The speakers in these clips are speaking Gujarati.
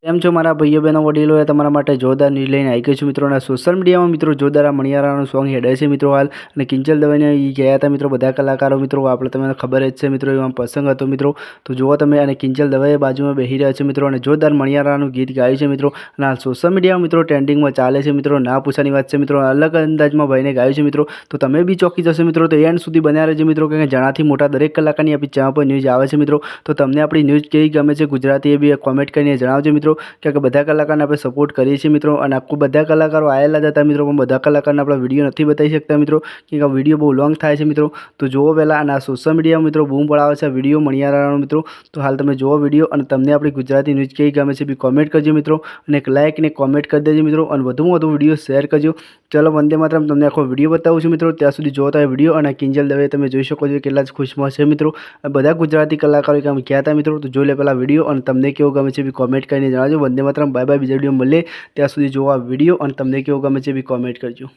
કેમ છો મારા ભાઈઓ બહેનો વડીલોએ તમારા માટે જોરદાર ન્યૂઝ લઈને આવી ગઈ છું મિત્રો. અને સોશિયલ મીડિયામાં મિત્રો જોરદાર મણિયારાનું સોંગ હેડે છે મિત્રો હાલ. અને કિંજલ દવેને એ ગયા હતા મિત્રો બધા કલાકારો મિત્રો. આપણે તમને ખબર જ છે મિત્રો, એમાં પ્રસંગ હતો મિત્રો. તો જુઓ તમે, અને કિંજલ દવે બાજુમાં બેસી રહ્યા છે મિત્રો અને જોરદાર મણિયારાનું ગીત ગાયું છે મિત્રો. અને હાલ સોશિયલ મીડિયામાં મિત્રો ટ્રેન્ડિંગમાં ચાલે છે મિત્રો. ના પૂછવાની વાત છે મિત્રો, અલગ અંદાજમાં ભાઈને ગાયું છે મિત્રો. તો તમે બી ચોકી જશો મિત્રો, તો એન્ડ સુધી બન્યા રહેજો મિત્રો, કે જણાથી મોટા દરેક કલાકારની આપણી ચેનલ પર ન્યૂઝ આવે છે મિત્રો. તો તમને આપણી ન્યૂઝ કેવી ગમે છે ગુજરાતી એ બી કોમેન્ટ કરીને જણાવજો મિત્રો. કે બધા કલાકારને આપણે સપોર્ટ કરીએ છીએ મિત્રો. અને આખું બધા કલાકારો આવેલા જ હતા મિત્રો, પણ બધા કલાકારને આપણે વિડીયો નથી બતાવી શકતા મિત્રો, કે આ વિડીયો બહુ લોંગ થાય છે મિત્રો. તો જુઓ પહેલાં, અને આ સોશિયલ મીડિયામાં મિત્રો બૂમ પડાવે છે વિડીયો મણિયારાનો મિત્રો. તો હાલ તમે જુઓ વિડીયો, અને તમને આપણી ગુજરાતી ન્યૂઝ કેવી ગમે છે બી કોમેન્ટ કરજો મિત્રો. અને એક લાઇક ને કોમેન્ટ કરી દેજો મિત્રો. અને વધુમાં વધુ વિડીયો શેર કરજો. ચલો વંદે માતરમ તમને આખો વિડીયો બતાવું છું મિત્રો. ત્યાં સુધી જોતા હોય વિડીયો. અને કિંજલ દવે તમે જોઈ શકો છો કેટલા જ ખુશમાં છે મિત્રો. બધા ગુજરાતી કલાકારો કામ ગયા હતા મિત્રો. તો જોઈ લે પહેલાં વિડીયો, અને તમને કેવો ગમે છે બી કોમેન્ટ કરીને જણાવજો. Vande Mataram, bye bye. બીજા વિડીયો મળે ત્યાં સુધી જોવા વિડીયો, અને તમને કેવો ગમે છે બી કોમેન્ટ કરજો.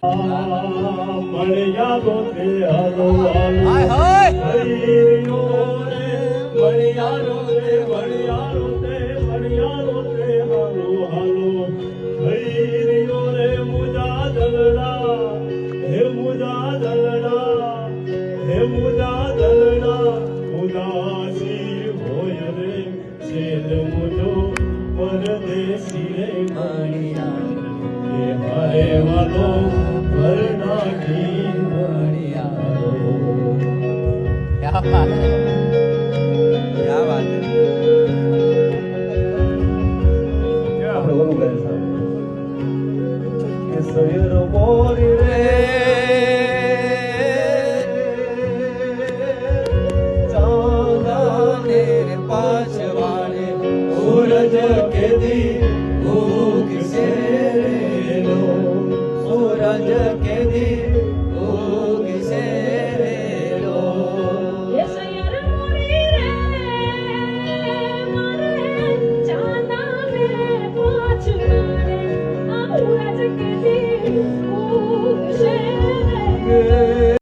परदेसी रे मणियारो हरे वालो वरना की मणियारो क्या बात है।